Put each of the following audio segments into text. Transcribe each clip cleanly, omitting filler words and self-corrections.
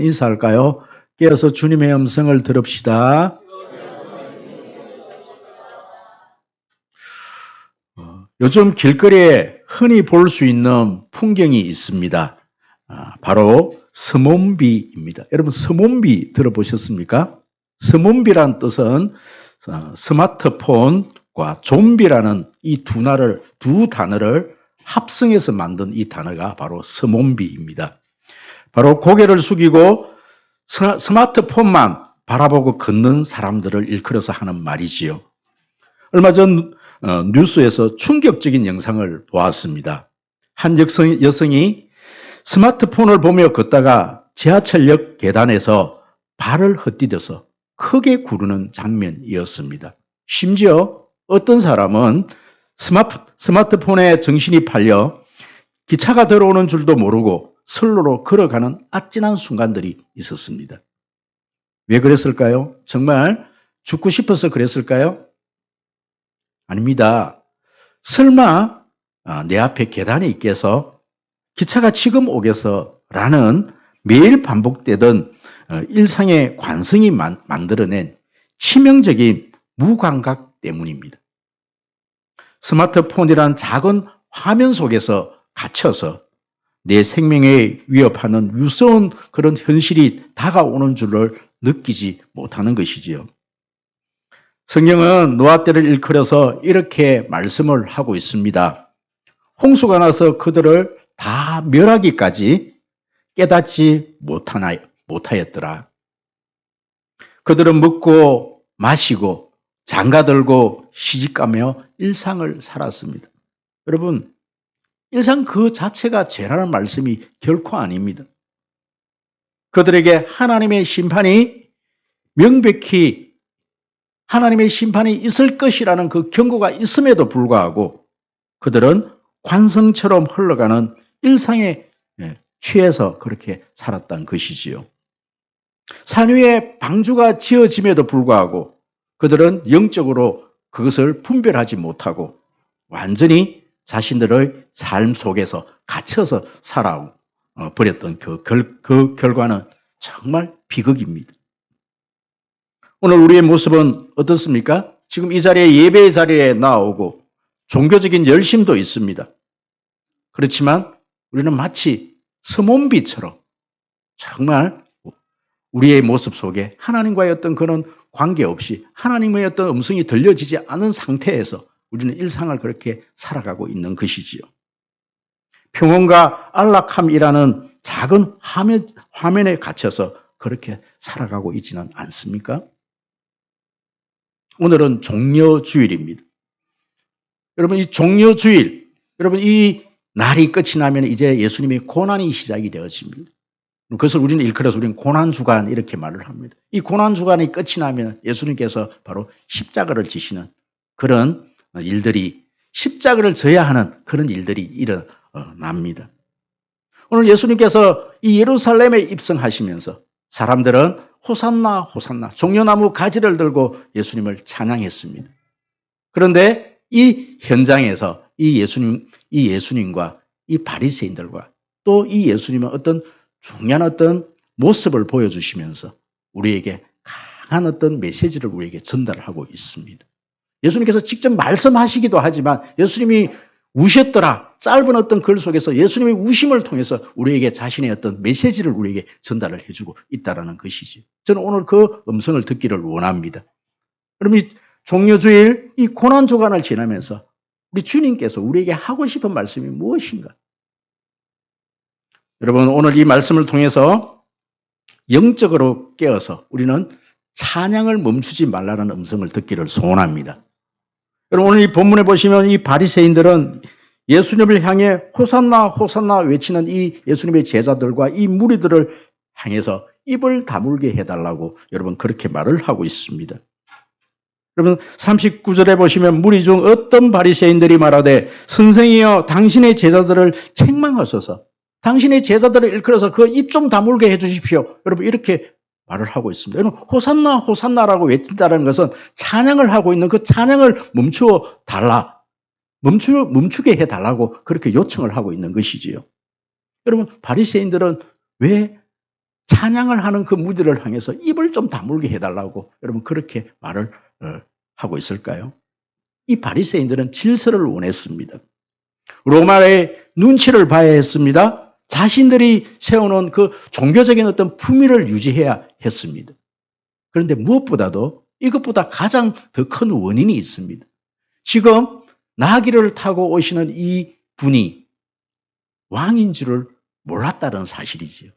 인사할까요? 깨어서 주님의 음성을 들읍시다. 요즘 길거리에 흔히 볼 수 있는 풍경이 있습니다. 바로 서몬비입니다. 여러분 서몬비 들어보셨습니까? 서몬비란 뜻은 스마트폰과 좀비라는 이 두 단어를 합성해서 만든 이 단어가 바로 서몬비입니다. 바로 고개를 숙이고 스마트폰만 바라보고 걷는 사람들을 일컬어서 하는 말이지요. 얼마 전 뉴스에서 충격적인 영상을 보았습니다. 한 여성이 스마트폰을 보며 걷다가 지하철역 계단에서 발을 헛디뎌서 크게 구르는 장면이었습니다. 심지어 어떤 사람은 스마트폰에 정신이 팔려 기차가 들어오는 줄도 모르고 선로로 걸어가는 아찔한 순간들이 있었습니다. 왜 그랬을까요? 정말 죽고 싶어서 그랬을까요? 아닙니다. 설마 내 앞에 계단이 있겠어? 기차가 지금 오겠어라는 매일 반복되던 일상의 관성이 만들어낸 치명적인 무감각 때문입니다. 스마트폰이란 작은 화면 속에서 갇혀서 내 생명에 위협하는 무서운 그런 현실이 다가오는 줄을 느끼지 못하는 것이지요. 성경은 노아 때를 일컬어서 이렇게 말씀을 하고 있습니다. 홍수가 나서 그들을 다 멸하기까지 깨닫지 못하였더라. 그들은 먹고 마시고 장가들고 시집가며 일상을 살았습니다. 여러분, 일상 그 자체가 죄라는 말씀이 결코 아닙니다. 그들에게 하나님의 심판이 명백히 하나님의 심판이 있을 것이라는 그 경고가 있음에도 불구하고 그들은 관성처럼 흘러가는 일상에 취해서 그렇게 살았던 것이지요. 산 위에 방주가 지어짐에도 불구하고 그들은 영적으로 그것을 분별하지 못하고 완전히 자신들의 삶 속에서 갇혀서 살아버렸던 그 결과는 정말 비극입니다. 오늘 우리의 모습은 어떻습니까? 지금 이 자리에 예배의 자리에 나오고 종교적인 열심도 있습니다. 그렇지만 우리는 마치 서몬비처럼 정말 우리의 모습 속에 하나님과의 어떤 그런 관계없이 하나님의 어떤 음성이 들려지지 않은 상태에서 우리는 일상을 그렇게 살아가고 있는 것이지요. 평온과 안락함이라는 작은 화면에 갇혀서 그렇게 살아가고 있지는 않습니까? 오늘은 종려주일입니다. 여러분, 이 종려주일, 여러분, 이 날이 끝이 나면 이제 예수님의 고난이 시작이 되어집니다. 그것을 우리는 일컬어서 우리는 고난주간 이렇게 말을 합니다. 이 고난주간이 끝이 나면 예수님께서 바로 십자가를 지시는 그런 일들이, 십자가를 져야 하는 그런 일들이 일어납니다. 오늘 예수님께서 이 예루살렘에 입성하시면서 사람들은 호산나 호산나 종려나무 가지를 들고 예수님을 찬양했습니다. 그런데 이 현장에서 이 예수님과 이 바리새인들과 또 이 예수님은 어떤 중요한 어떤 모습을 보여주시면서 우리에게 강한 어떤 메시지를 우리에게 전달하고 있습니다. 예수님께서 직접 말씀하시기도 하지만 예수님이 우셨더라. 짧은 어떤 글 속에서 예수님의 우심을 통해서 우리에게 자신의 어떤 메시지를 우리에게 전달을 해주고 있다는 것이지. 저는 오늘 그 음성을 듣기를 원합니다. 그럼 이 종려주일, 이 고난주간을 지나면서 우리 주님께서 우리에게 하고 싶은 말씀이 무엇인가? 여러분, 오늘 이 말씀을 통해서 영적으로 깨어서 우리는 찬양을 멈추지 말라는 음성을 듣기를 소원합니다. 여러분, 오늘 이 본문에 보시면 이 바리새인들은 예수님을 향해 호산나 호산나 외치는 이 예수님의 제자들과 이 무리들을 향해서 입을 다물게 해달라고 여러분 그렇게 말을 하고 있습니다. 여러분 39절에 보시면 무리 중 어떤 바리새인들이 말하되 선생이여 당신의 제자들을 책망하소서, 당신의 제자들을 일컬어서 그 입 좀 다물게 해주십시오. 여러분 이렇게 말을 하고 있습니다. 여러분 호산나 호산나라고 외친다는 것은 찬양을 하고 있는 그 찬양을 멈추어 달라, 멈추게 해달라고 그렇게 요청을 하고 있는 것이지요. 여러분 바리새인들은 왜 찬양을 하는 그 무리를 향해서 입을 좀 다물게 해달라고 여러분 그렇게 말을 하고 있을까요? 이 바리새인들은 질서를 원했습니다. 로마의 눈치를 봐야 했습니다. 자신들이 세워놓은 그 종교적인 어떤 품위를 유지해야 했습니다. 그런데 무엇보다도 이것보다 가장 더 큰 원인이 있습니다. 지금 나귀를 타고 오시는 이 분이 왕인 줄을 몰랐다는 사실이지요.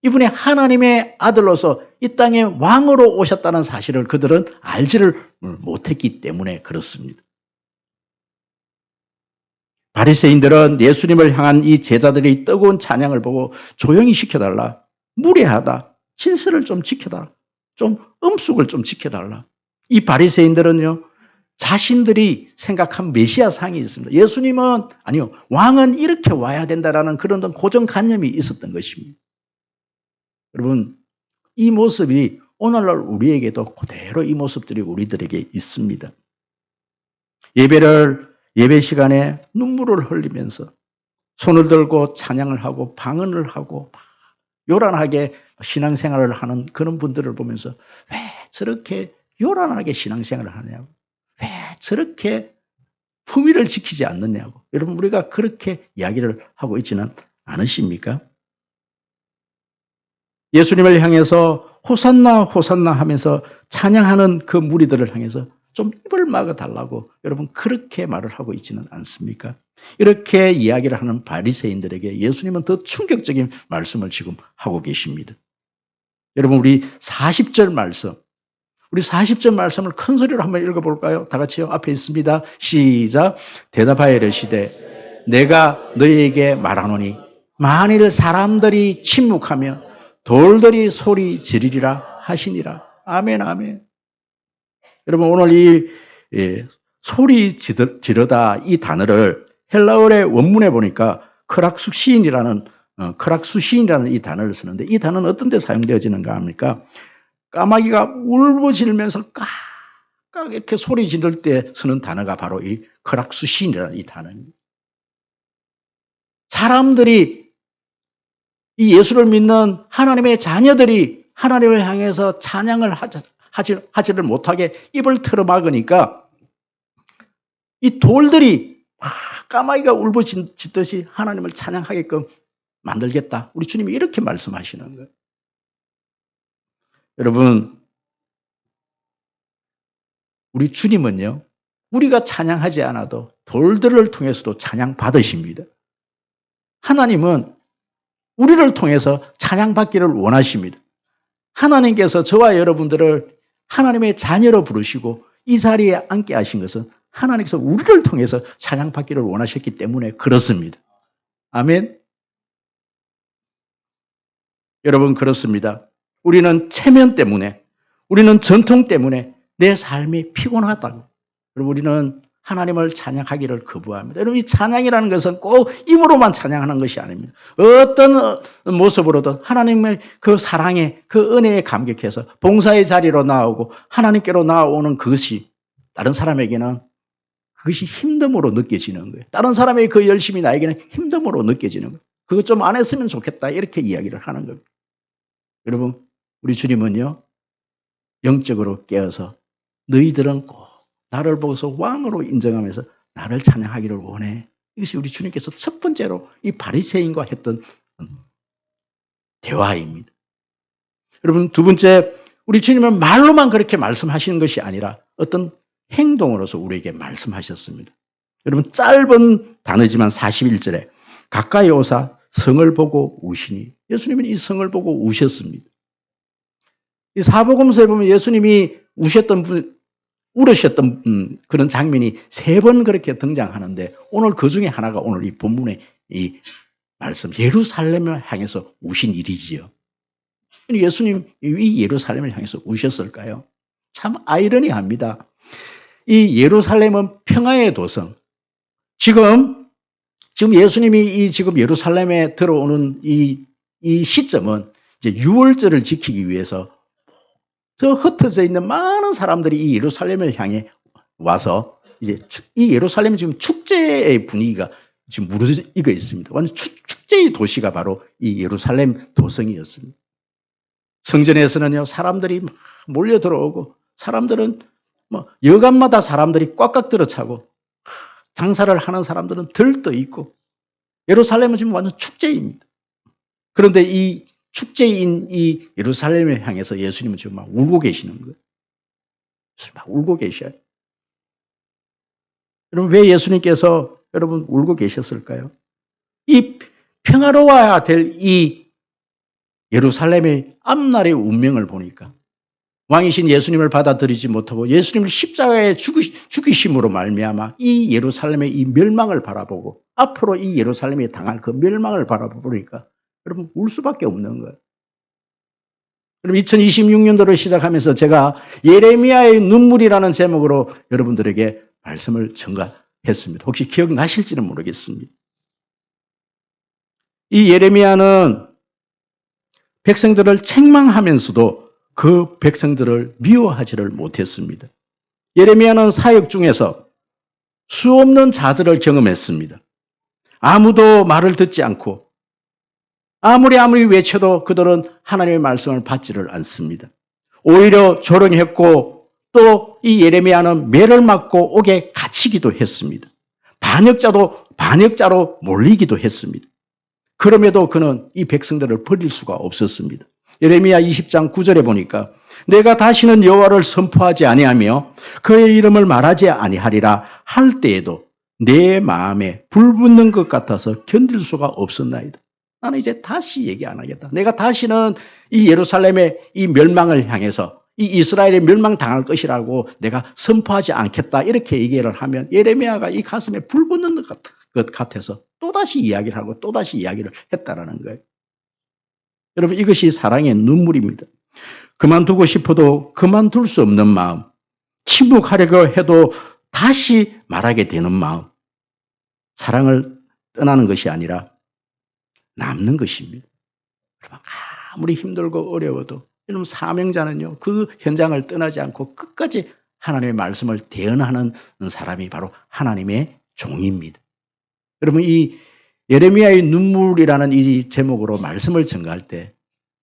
이분이 하나님의 아들로서 이 땅에 왕으로 오셨다는 사실을 그들은 알지를 못했기 때문에 그렇습니다. 바리새인들은 예수님을 향한 이 제자들의 뜨거운 찬양을 보고 조용히 시켜달라, 무례하다, 질서를 좀 지켜달라, 좀 음숙을 좀 지켜달라. 이 바리새인들은요, 자신들이 생각한 메시아상이 있습니다. 예수님은 아니요, 왕은 이렇게 와야 된다라는 그런 고정관념이 있었던 것입니다. 여러분, 이 모습이 오늘날 우리에게도 그대로 이 모습들이 우리들에게 있습니다. 예배 시간에 눈물을 흘리면서 손을 들고 찬양을 하고 방언을 하고 요란하게 신앙생활을 하는 그런 분들을 보면서 왜 저렇게 요란하게 신앙생활을 하냐고, 왜 저렇게 품위를 지키지 않느냐고. 여러분, 우리가 그렇게 이야기를 하고 있지는 않으십니까? 예수님을 향해서 호산나 호산나 하면서 찬양하는 그 무리들을 향해서 좀 입을 막아달라고 여러분 그렇게 말을 하고 있지는 않습니까? 이렇게 이야기를 하는 바리새인들에게 예수님은 더 충격적인 말씀을 지금 하고 계십니다. 여러분, 우리 40절 말씀, 우리 40절 말씀을 큰 소리로 한번 읽어볼까요? 다 같이요. 앞에 있습니다. 시작. 대답하여 이르시되 내가 너희에게 말하노니 만일 사람들이 침묵하며 돌들이 소리 지르리라 하시니라. 아멘, 아멘. 여러분, 오늘 이 소리 지르다 이 단어를 헬라어의 원문에 보니까 크락수시인이라는 이 단어를 쓰는데, 이 단어는 어떤 데 사용되어지는가 합니까? 까마귀가 울부짖으면서 깍깍 이렇게 소리 지를 때 쓰는 단어가 바로 이 크락수시인이라는 이 단어입니다. 사람들이, 이 예수를 믿는 하나님의 자녀들이 하나님을 향해서 찬양을 하지를 못하게 입을 틀어막으니까 이 돌들이 까마귀가 울부짖듯이 하나님을 찬양하게끔 만들겠다. 우리 주님이 이렇게 말씀하시는 거예요. 여러분, 우리 주님은요, 우리가 찬양하지 않아도 돌들을 통해서도 찬양 받으십니다. 하나님은 우리를 통해서 찬양받기를 원하십니다. 하나님께서 저와 여러분들을 하나님의 자녀로 부르시고 이 자리에 앉게 하신 것은 하나님께서 우리를 통해서 찬양받기를 원하셨기 때문에 그렇습니다. 아멘. 여러분, 그렇습니다. 우리는 체면 때문에, 우리는 전통 때문에 내 삶이 피곤하다고. 여러분, 우리는 하나님을 찬양하기를 거부합니다. 여러분, 이 찬양이라는 것은 꼭 입으로만 찬양하는 것이 아닙니다. 어떤 모습으로든 하나님의 그 사랑에, 그 은혜에 감격해서 봉사의 자리로 나오고 하나님께로 나오는 그것이 다른 사람에게는 그것이 힘듦으로 느껴지는 거예요. 다른 사람의 그 열심이 나에게는 힘듦으로 느껴지는 거예요. 그것 좀 안 했으면 좋겠다, 이렇게 이야기를 하는 겁니다. 여러분, 우리 주님은요, 영적으로 깨어서 너희들은 꼭 나를 보고서 왕으로 인정하면서 나를 찬양하기를 원해. 이것이 우리 주님께서 첫 번째로 이 바리새인과 했던 대화입니다. 여러분, 두 번째, 우리 주님은 말로만 그렇게 말씀하시는 것이 아니라 어떤 행동으로서 우리에게 말씀하셨습니다. 여러분, 짧은 단어지만 41절에 가까이 오사 성을 보고 우시니, 예수님은 이 성을 보고 우셨습니다. 이 사복음서에 보면 예수님이 울으셨던 그런 장면이 3번 그렇게 등장하는데, 오늘 그 중에 하나가 오늘 이 본문의 이 말씀, 예루살렘을 향해서 우신 일이지요. 예수님 이 예루살렘을 향해서 우셨을까요? 참 아이러니합니다. 이 예루살렘은 평화의 도성. 지금 예수님이 지금 예루살렘에 들어오는 이 시점은 이제 유월절을 지키기 위해서 저 흩어져 있는 많은 사람들이 이 예루살렘을 향해 와서 이제 이 예루살렘은 지금 축제의 분위기가 지금 무르익어 있습니다. 완전 축제의 도시가 바로 이 예루살렘 도성이었습니다. 성전에서는요, 사람들이 막 몰려 들어오고, 사람들은 여간마다 사람들이 꽉꽉 들어차고, 장사를 하는 사람들은 들떠 있고, 예루살렘은 지금 완전 축제입니다. 그런데 이 축제인 이 예루살렘을 향해서 예수님은 지금 막 울고 계시는 거예요. 막 울고 계셔요. 여러분, 왜 예수님께서 여러분 울고 계셨을까요? 이 평화로워야 될 이 예루살렘의 앞날의 운명을 보니까 왕이신 예수님을 받아들이지 못하고 예수님을 십자가에 죽이심으로 말미암아 이 예루살렘의 이 멸망을 바라보고 앞으로 이 예루살렘이 당할 그 멸망을 바라보니까 여러분 울 수밖에 없는 거예요. 그럼 2026년도를 시작하면서 제가 예레미야의 눈물이라는 제목으로 여러분들에게 말씀을 전가했습니다. 혹시 기억나실지는 모르겠습니다. 이 예레미야는 백성들을 책망하면서도 그 백성들을 미워하지를 못했습니다. 예레미야는 사역 중에서 수없는 좌절을 경험했습니다. 아무도 말을 듣지 않고 아무리 외쳐도 그들은 하나님의 말씀을 받지를 않습니다. 오히려 조롱했고 또 이 예레미야는 매를 맞고 옥에 갇히기도 했습니다. 반역자로 몰리기도 했습니다. 그럼에도 그는 이 백성들을 버릴 수가 없었습니다. 예레미야 20장 9절에 보니까 내가 다시는 여호와를 선포하지 아니하며 그의 이름을 말하지 아니하리라 할 때에도 내 마음에 불붙는 것 같아서 견딜 수가 없었나이다. 나는 이제 다시 얘기 안 하겠다. 내가 다시는 이 예루살렘의 이 멸망을 향해서 이 이스라엘이 멸망당할 것이라고 내가 선포하지 않겠다. 이렇게 얘기를 하면 예레미야가 이 가슴에 불붙는 것 같아서 또다시 이야기를 하고 또다시 이야기를 했다라는 거예요. 여러분 이것이 사랑의 눈물입니다. 그만두고 싶어도 그만둘 수 없는 마음, 침묵하려고 해도 다시 말하게 되는 마음, 사랑을 떠나는 것이 아니라 남는 것입니다. 여러분 아무리 힘들고 어려워도 여러분 사명자는요 그 현장을 떠나지 않고 끝까지 하나님의 말씀을 대언하는 사람이 바로 하나님의 종입니다. 여러분 이 예레미야의 눈물이라는 이 제목으로 말씀을 전가할 때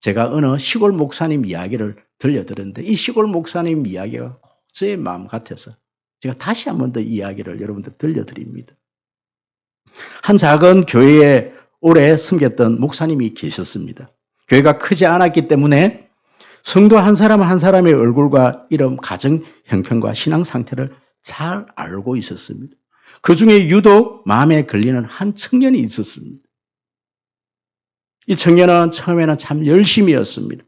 제가 어느 시골 목사님 이야기를 들려드렸는데 이 시골 목사님 이야기가 제 마음 같아서 제가 다시 한 번 더 이야기를 여러분들 들려드립니다. 한 작은 교회에 오래 섬겼던 목사님이 계셨습니다. 교회가 크지 않았기 때문에 성도 한 사람 한 사람의 얼굴과 이름, 가정 형편과 신앙 상태를 잘 알고 있었습니다. 그 중에 유독 마음에 걸리는 한 청년이 있었습니다. 이 청년은 처음에는 참 열심히였습니다.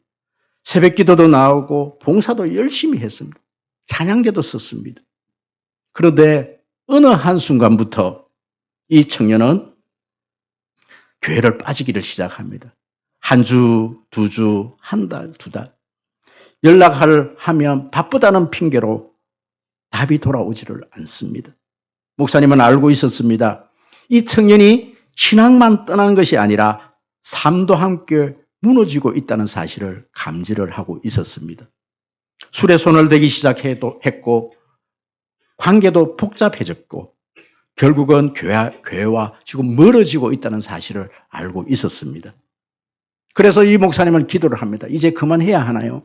새벽 기도도 나오고 봉사도 열심히 했습니다. 찬양대도 썼습니다. 그런데 어느 한순간부터 이 청년은 교회를 빠지기를 시작합니다. 한 주, 두 주, 한 달, 두 달. 연락을 하면 바쁘다는 핑계로 답이 돌아오지를 않습니다. 목사님은 알고 있었습니다. 이 청년이 신앙만 떠난 것이 아니라 삶도 함께 무너지고 있다는 사실을 감지를 하고 있었습니다. 술에 손을 대기 시작했고 관계도 복잡해졌고 결국은 교회와 지금 멀어지고 있다는 사실을 알고 있었습니다. 그래서 이 목사님은 기도를 합니다. 이제 그만해야 하나요?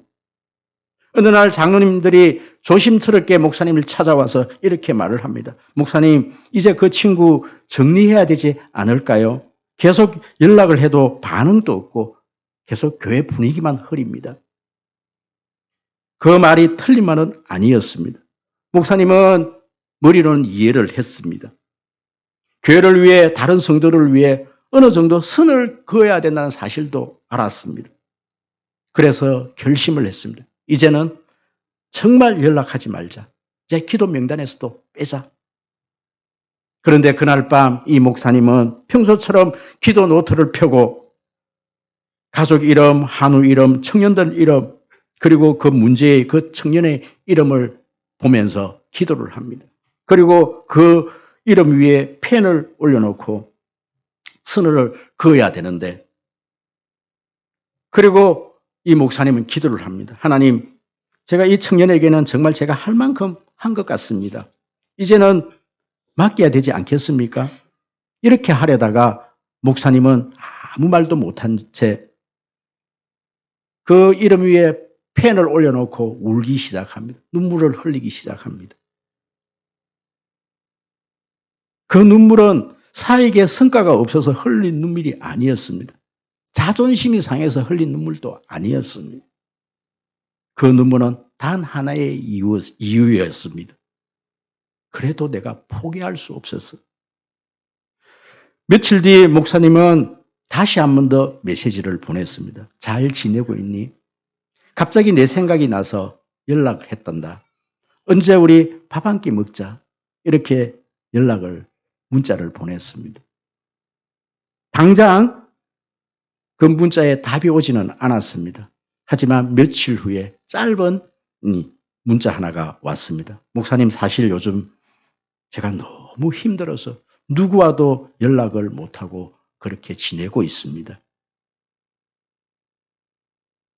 어느 날 장로님들이 조심스럽게 목사님을 찾아와서 이렇게 말을 합니다. 목사님, 이제 그 친구 정리해야 되지 않을까요? 계속 연락을 해도 반응도 없고 계속 교회 분위기만 흐립니다. 그 말이 틀린 말은 아니었습니다. 목사님은 머리로는 이해를 했습니다. 교회를 위해 다른 성도를 위해 어느 정도 선을 그어야 된다는 사실도 알았습니다. 그래서 결심을 했습니다. 이제는 정말 연락하지 말자. 이제 기도 명단에서도 빼자. 그런데 그날 밤 이 목사님은 평소처럼 기도 노트를 펴고 가족 이름, 한우 이름, 청년들 이름, 그리고 그 문제의 그 청년의 이름을 보면서 기도를 합니다. 그리고 그 이름 위에 펜을 올려놓고 선을 그어야 되는데, 그리고 이 목사님은 기도를 합니다. 하나님, 제가 이 청년에게는 정말 제가 할 만큼 한 것 같습니다. 이제는 맡겨야 되지 않겠습니까? 이렇게 하려다가 목사님은 아무 말도 못한 채 그 이름 위에 펜을 올려놓고 울기 시작합니다. 눈물을 흘리기 시작합니다. 그 눈물은 사에게 성과가 없어서 흘린 눈물이 아니었습니다. 자존심이 상해서 흘린 눈물도 아니었습니다. 그 눈물은 단 하나의 이유였습니다. 그래도 내가 포기할 수 없었어. 며칠 뒤 목사님은 다시 한 번 더 메시지를 보냈습니다. 잘 지내고 있니? 갑자기 내 생각이 나서 연락을 했단다. 언제 우리 밥 한 끼 먹자. 이렇게 문자를 보냈습니다. 당장 그 문자에 답이 오지는 않았습니다. 하지만 며칠 후에 짧은 문자 하나가 왔습니다. 목사님, 사실 요즘 제가 너무 힘들어서 누구와도 연락을 못하고 그렇게 지내고 있습니다.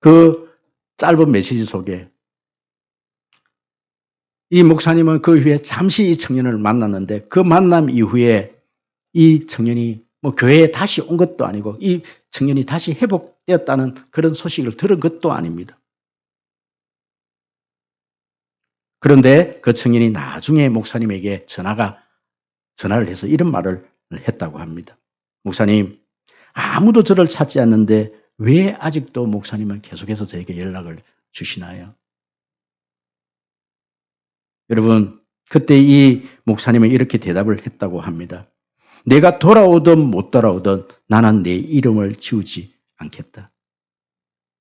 그 짧은 메시지 속에 이 목사님은 그 후에 잠시 이 청년을 만났는데 그 만남 이후에 이 청년이 교회에 다시 온 것도 아니고 이 청년이 다시 회복되었다는 그런 소식을 들은 것도 아닙니다. 그런데 그 청년이 나중에 목사님에게 전화를 해서 이런 말을 했다고 합니다. 목사님, 아무도 저를 찾지 않는데 왜 아직도 목사님은 계속해서 저에게 연락을 주시나요? 여러분, 그때 이 목사님은 이렇게 대답을 했다고 합니다. 내가 돌아오든 못 돌아오든 나는 내 이름을 지우지 않겠다.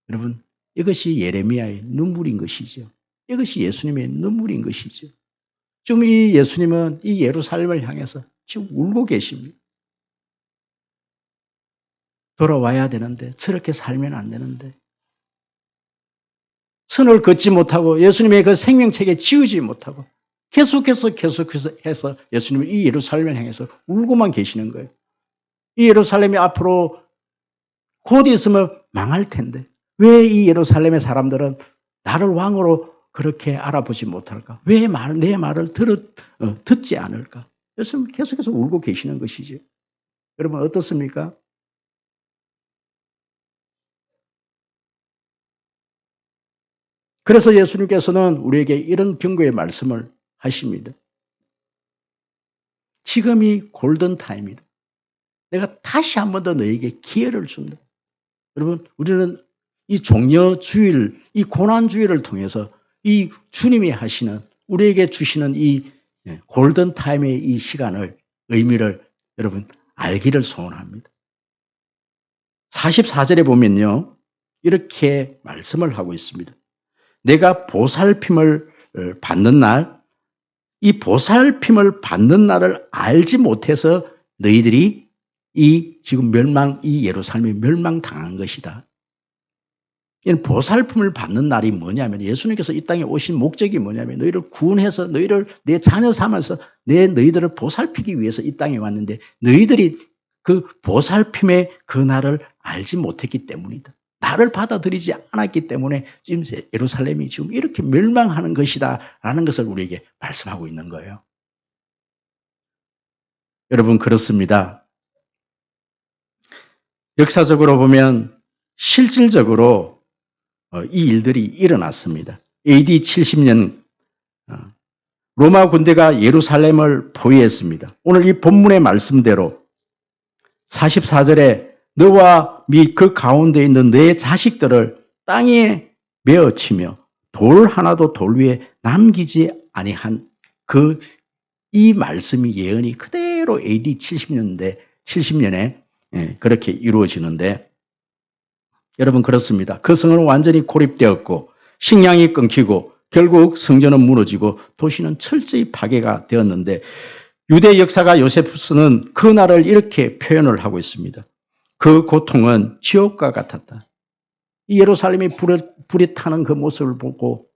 여러분, 이것이 예레미야의 눈물인 것이죠. 이것이 예수님의 눈물인 것이죠. 지금 이 예수님은 이 예루살렘을 향해서 지금 울고 계십니다. 돌아와야 되는데 저렇게 살면 안 되는데 선을 걷지 못하고 예수님의 그 생명책에 지우지 못하고 계속해서 해서 예수님은 이 예루살렘을 향해서 울고만 계시는 거예요. 이 예루살렘이 앞으로 곧 있으면 망할 텐데 왜 이 예루살렘의 사람들은 나를 왕으로 그렇게 알아보지 못할까? 왜 내 말을 듣지 않을까? 예수님은 계속해서 울고 계시는 것이죠. 여러분 어떻습니까? 그래서 예수님께서는 우리에게 이런 경고의 말씀을 하십니다. 지금이 골든타임이다. 내가 다시 한 번 더 너에게 기회를 준다. 여러분, 우리는 이 종려주일, 이 고난주일을 통해서 이 주님이 하시는, 우리에게 주시는 이 골든타임의 이 시간을, 의미를 여러분 알기를 소원합니다. 44절에 보면요, 이렇게 말씀을 하고 있습니다. 내가 보살핌을 받는 날, 이 보살핌을 받는 날을 알지 못해서 너희들이 이 예루살렘이 멸망당한 것이다. 이 보살핌을 받는 날이 뭐냐면 예수님께서 이 땅에 오신 목적이 뭐냐면 너희를 구원해서 너희를 내 자녀 삼아서 너희들을 보살피기 위해서 이 땅에 왔는데 너희들이 그 보살핌의 그 날을 알지 못했기 때문이다. 나를 받아들이지 않았기 때문에 지금 예루살렘이 지금 이렇게 멸망하는 것이다라는 것을 우리에게 말씀하고 있는 거예요. 여러분 그렇습니다. 역사적으로 보면 실질적으로 이 일들이 일어났습니다. AD 70년 로마 군대가 예루살렘을 포위했습니다. 오늘 이 본문의 말씀대로 44절에 너와 및 그 가운데 있는 내 자식들을 땅에 메어치며 돌 하나도 돌 위에 남기지 아니한 이 말씀이 예언이 그대로 AD 70년에 그렇게 이루어지는데 여러분 그렇습니다. 그 성은 완전히 고립되었고 식량이 끊기고 결국 성전은 무너지고 도시는 철저히 파괴가 되었는데 유대 역사가 요세푸스는 그 날을 이렇게 표현을 하고 있습니다. 그 고통은 지옥과 같았다. 이 예루살렘이 불이 타는 그 모습을 보고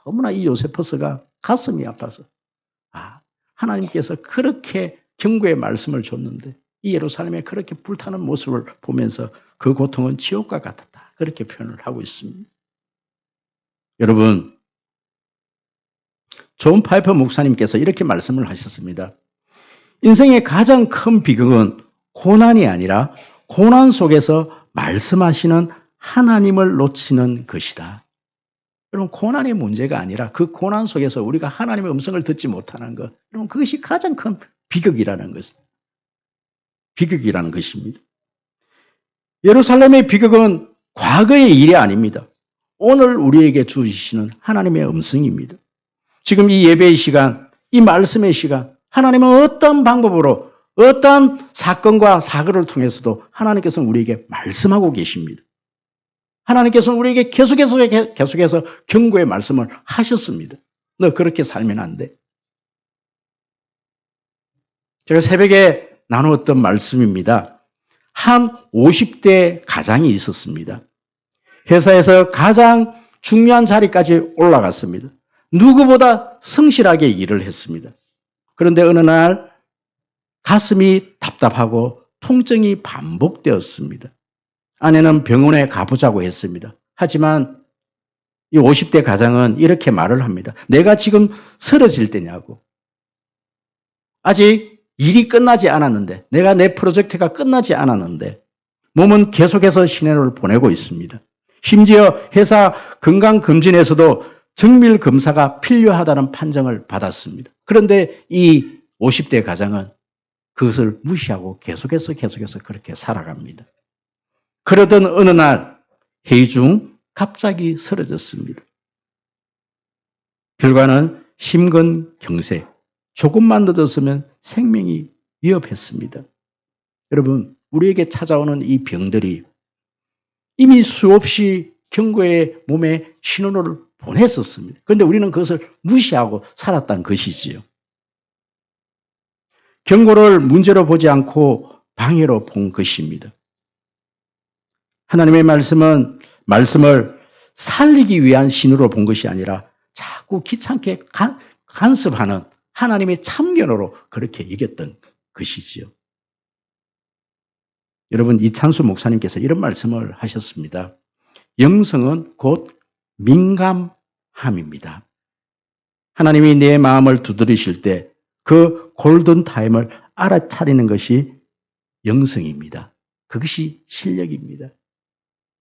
너무나 이 요세푸스가 가슴이 아파서 하나님께서 그렇게 경고의 말씀을 줬는데 이 예루살렘에 그렇게 불타는 모습을 보면서 그 고통은 지옥과 같았다. 그렇게 표현을 하고 있습니다. 여러분, 존 파이퍼 목사님께서 이렇게 말씀을 하셨습니다. 인생의 가장 큰 비극은 고난이 아니라 고난 속에서 말씀하시는 하나님을 놓치는 것이다. 여러분, 고난의 문제가 아니라 그 고난 속에서 우리가 하나님의 음성을 듣지 못하는 것, 여러분, 그것이 가장 큰 비극이라는 것입니다. 예루살렘의 비극은 과거의 일이 아닙니다. 오늘 우리에게 주시는 하나님의 음성입니다. 지금 이 예배의 시간, 이 말씀의 시간, 하나님은 어떤 방법으로, 어떤 사건과 사고를 통해서도 하나님께서는 우리에게 말씀하고 계십니다. 하나님께서는 우리에게 계속해서 경고의 말씀을 하셨습니다. 너 그렇게 살면 안 돼. 제가 새벽에 나누었던 말씀입니다. 한 50대 가장이 있었습니다. 회사에서 가장 중요한 자리까지 올라갔습니다. 누구보다 성실하게 일을 했습니다. 그런데 어느 날 가슴이 답답하고 통증이 반복되었습니다. 아내는 병원에 가보자고 했습니다. 하지만 이 50대 가장은 이렇게 말을 합니다. 내가 지금 쓰러질 때냐고. 아직 일이 끝나지 않았는데, 내가 내 프로젝트가 끝나지 않았는데 몸은 계속해서 시내를 보내고 있습니다. 심지어 회사 건강검진에서도 정밀검사가 필요하다는 판정을 받았습니다. 그런데 이 50대 가장은 그것을 무시하고 계속해서 그렇게 살아갑니다. 그러던 어느 날 회의 중 갑자기 쓰러졌습니다. 결과는 심근경색, 조금만 늦었으면 생명이 위협했습니다. 여러분, 우리에게 찾아오는 이 병들이 이미 수없이 경고의 몸에 신호를 보냈었습니다. 그런데 우리는 그것을 무시하고 살았다는 것이지요. 경고를 문제로 보지 않고 방해로 본 것입니다. 하나님의 말씀을 살리기 위한 신호로 본 것이 아니라 자꾸 귀찮게 간섭하는 하나님의 참견으로 그렇게 여겼던 것이지요. 여러분, 이찬수 목사님께서 이런 말씀을 하셨습니다. 영성은 곧 민감함입니다. 하나님이 내 마음을 두드리실 때 그 골든타임을 알아차리는 것이 영성입니다. 그것이 실력입니다.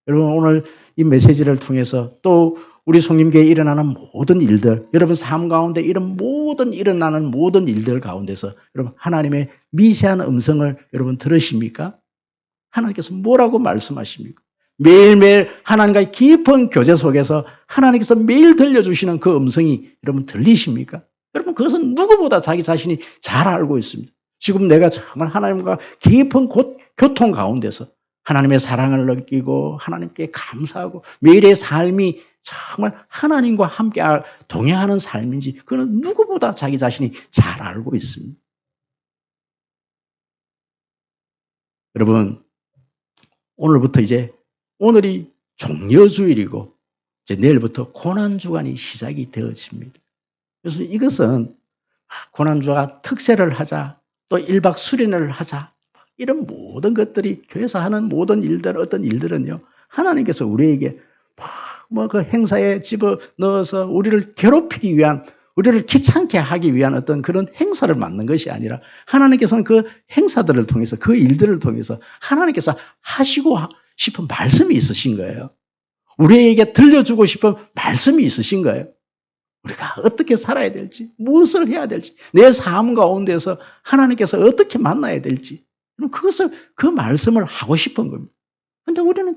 여러분, 오늘 이 메시지를 통해서 또 우리 송림교회에 일어나는 모든 일들, 여러분 삶 가운데 일어나는 모든 일들 가운데서 여러분 하나님의 미세한 음성을 여러분 들으십니까? 하나님께서 뭐라고 말씀하십니까? 매일매일 하나님과의 깊은 교제 속에서 하나님께서 매일 들려주시는 그 음성이 여러분 들리십니까? 여러분, 그것은 누구보다 자기 자신이 잘 알고 있습니다. 지금 내가 정말 하나님과 깊은 교통 가운데서 하나님의 사랑을 느끼고 하나님께 감사하고 매일의 삶이 정말 하나님과 함께 동행하는 삶인지 그는 누구보다 자기 자신이 잘 알고 있습니다. 여러분, 오늘부터 이제 오늘이 종려주일이고 이제 내일부터 고난주간이 시작이 되어집니다. 그래서 이것은 고난주가 특세를 하자, 또 1박 수련을 하자, 이런 모든 것들이 교회에서 하는 모든 일들, 어떤 일들은요, 하나님께서 우리에게 그 행사에 집어넣어서 우리를 괴롭히기 위한, 우리를 귀찮게 하기 위한 어떤 그런 행사를 만든 것이 아니라 하나님께서는 그 행사들을 통해서, 그 일들을 통해서 하나님께서 하시고 싶은 말씀이 있으신 거예요. 우리에게 들려주고 싶은 말씀이 있으신 거예요. 우리가 어떻게 살아야 될지, 무엇을 해야 될지, 내 삶 가운데서 하나님께서 어떻게 만나야 될지, 그 말씀을 하고 싶은 겁니다. 그런데 우리는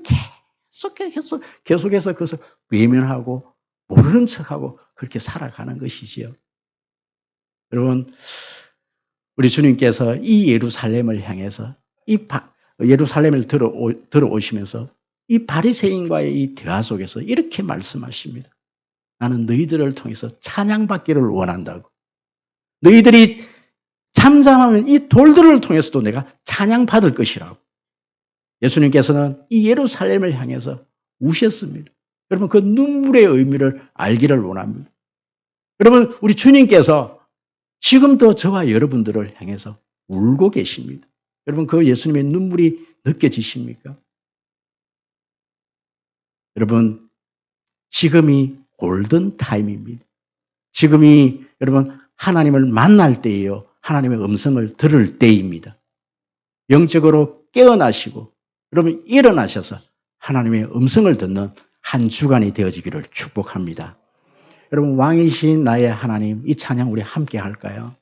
계속해서 그것을 외면하고 모르는 척하고 그렇게 살아가는 것이지요. 여러분, 우리 주님께서 이 예루살렘을 향해서 예루살렘을 들어오시면서 이 바리새인과의 이 대화 속에서 이렇게 말씀하십니다. 나는 너희들을 통해서 찬양받기를 원한다고. 너희들이 잠잠하면 이 돌들을 통해서도 내가 찬양받을 것이라고. 예수님께서는 이 예루살렘을 향해서 우셨습니다. 여러분, 그 눈물의 의미를 알기를 원합니다. 여러분, 우리 주님께서 지금도 저와 여러분들을 향해서 울고 계십니다. 여러분, 그 예수님의 눈물이 느껴지십니까? 여러분, 지금이 골든타임입니다. 지금이 여러분 하나님을 만날 때예요. 하나님의 음성을 들을 때입니다. 영적으로 깨어나시고 여러분 일어나셔서 하나님의 음성을 듣는 한 주간이 되어지기를 축복합니다. 여러분, 왕이신 나의 하나님, 이 찬양 우리 함께 할까요?